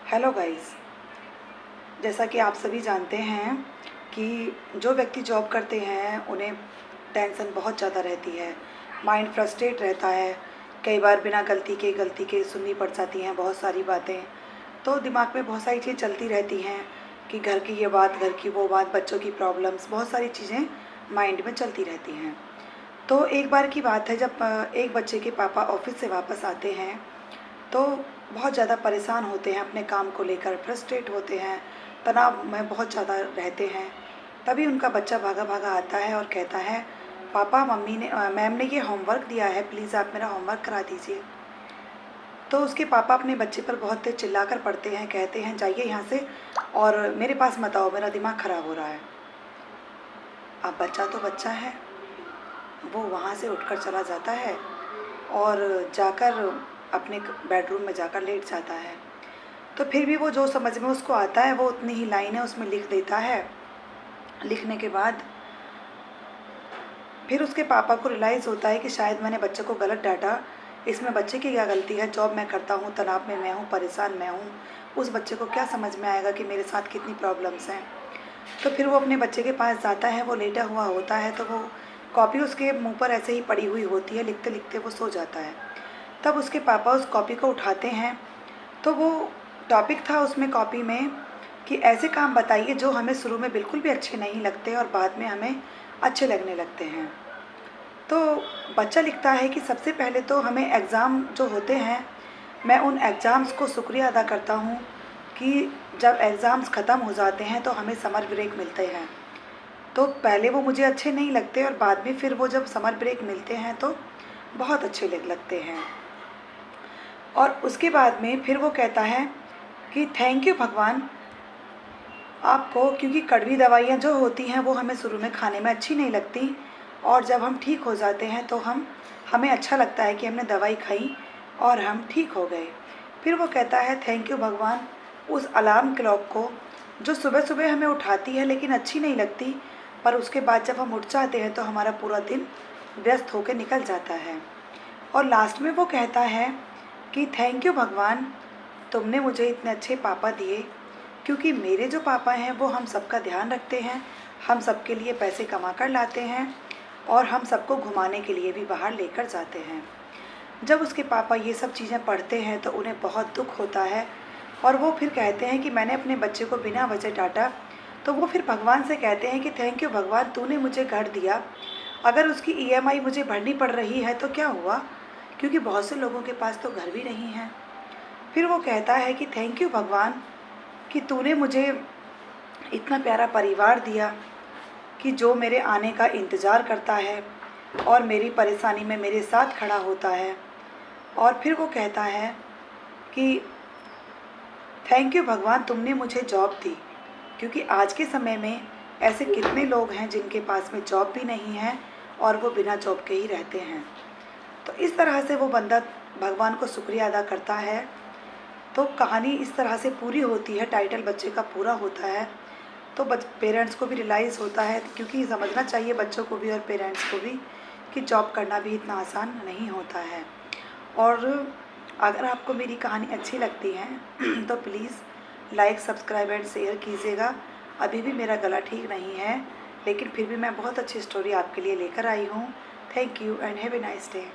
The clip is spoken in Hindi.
Hello guys. जैसा कि आप सभी जानते हैं कि जो व्यक्ति जॉब करते हैं उन्हें टेंशन बहुत ज़्यादा रहती है, माइंड फ्रस्ट्रेट रहता है। कई बार बिना गलती के सुननी पड़ जाती हैं बहुत सारी बातें। तो दिमाग में बहुत सारी चीज़ें चलती रहती हैं कि घर की ये बात, घर की वो बात, बच्चों की प्रॉब्लम्स, बहुत सारी चीज़ें माइंड में चलती रहती हैं। तो एक बार की बात है, जब एक बच्चे के पापा ऑफिस से वापस आते हैं तो बहुत ज़्यादा परेशान होते हैं, अपने काम को लेकर फ्रस्ट्रेट होते हैं, तनाव में बहुत ज़्यादा रहते हैं। तभी उनका बच्चा भागा भागा आता है और कहता है, पापा मैम ने ये होमवर्क दिया है, प्लीज़ आप मेरा होमवर्क करा दीजिए। तो उसके पापा अपने बच्चे पर बहुत तेज चिल्लाकर पड़ते हैं, कहते हैं जाइए यहाँ से और मेरे पास मत आओ, मेरा दिमाग ख़राब हो रहा है। अब बच्चा तो बच्चा है, वो वहाँ से उठकर चला जाता है और जाकर अपने बेडरूम में जाकर लेट जाता है। तो फिर भी वो जो समझ में उसको आता है वो उतनी ही लाइनें उसमें लिख देता है। लिखने के बाद फिर उसके पापा को रियलाइज़ होता है कि शायद मैंने बच्चे को गलत डांटा, इसमें बच्चे की क्या गलती है, जॉब मैं करता हूँ, तनाव में मैं हूँ, परेशान मैं हूँ, उस बच्चे को क्या समझ में आएगा कि मेरे साथ कितनी प्रॉब्लम्स हैं। तो फिर वो अपने बच्चे के पास जाता है, वो लेटा हुआ होता है, तो वो कॉपी उसके मुंह पर ऐसे ही पड़ी हुई होती है, लिखते लिखते वो सो जाता है। तब उसके पापा उस कॉपी को उठाते हैं, तो वो टॉपिक था उसमें कॉपी में कि ऐसे काम बताइए जो हमें शुरू में बिल्कुल भी अच्छे नहीं लगते और बाद में हमें अच्छे लगने लगते हैं। तो बच्चा लिखता है कि सबसे पहले तो हमें एग्ज़ाम जो होते हैं, मैं उन एग्ज़ाम्स को शुक्रिया अदा करता हूँ कि जब एग्ज़ाम्स ख़त्म हो जाते हैं तो हमें समर ब्रेक मिलते हैं। तो पहले वो मुझे अच्छे नहीं लगते और बाद में फिर वो जब समर ब्रेक मिलते हैं तो बहुत अच्छे लगते हैं। और उसके बाद में फिर वो कहता है कि थैंक यू भगवान आपको, क्योंकि कड़वी दवाइयाँ जो होती हैं वो हमें शुरू में खाने में अच्छी नहीं लगती और जब हम ठीक हो जाते हैं तो हमें अच्छा लगता है कि हमने दवाई खाई और हम ठीक हो गए। फिर वो कहता है थैंक यू भगवान उस अलार्म क्लॉक को जो सुबह सुबह हमें उठाती है लेकिन अच्छी नहीं लगती, पर उसके बाद जब हम उठ जाते हैं तो हमारा पूरा दिन व्यस्त होकर निकल जाता है। और लास्ट में वो कहता है कि थैंक यू भगवान तुमने मुझे इतने अच्छे पापा दिए, क्योंकि मेरे जो पापा हैं वो हम सबका ध्यान रखते हैं, हम सबके लिए पैसे कमा कर लाते हैं और हम सबको घुमाने के लिए भी बाहर लेकर जाते हैं। जब उसके पापा ये सब चीज़ें पढ़ते हैं तो उन्हें बहुत दुख होता है और वो फिर कहते हैं कि मैंने अपने बच्चे को बिना वजह डांटा। तो वो फिर भगवान से कहते हैं कि थैंक यू भगवान तूने मुझे घर दिया, अगर उसकी ईएमआई मुझे भरनी पड़ रही है तो क्या हुआ, क्योंकि बहुत से लोगों के पास तो घर भी नहीं है। फिर वो कहता है कि थैंक यू भगवान कि तूने मुझे इतना प्यारा परिवार दिया कि जो मेरे आने का इंतज़ार करता है और मेरी परेशानी में मेरे साथ खड़ा होता है। और फिर वो कहता है कि थैंक यू भगवान तुमने मुझे जॉब दी, क्योंकि आज के समय में ऐसे कितने लोग हैं जिनके पास में जॉब भी नहीं है और वो बिना जॉब के ही रहते हैं। तो इस तरह से वो बंदा भगवान को शुक्रिया अदा करता है। तो कहानी इस तरह से पूरी होती है, टाइटल बच्चे का पूरा होता है। तो पेरेंट्स को भी रियलाइज़ होता है, क्योंकि समझना चाहिए बच्चों को भी और पेरेंट्स को भी कि जॉब करना भी इतना आसान नहीं होता है। और अगर आपको मेरी कहानी अच्छी लगती है तो please like, subscribe and share कीजिएगा। अभी भी मेरा गला ठीक नहीं है, लेकिन फिर भी मैं बहुत अच्छी स्टोरी आपके लिए लेकर आई हूँ। Thank you and have a nice day.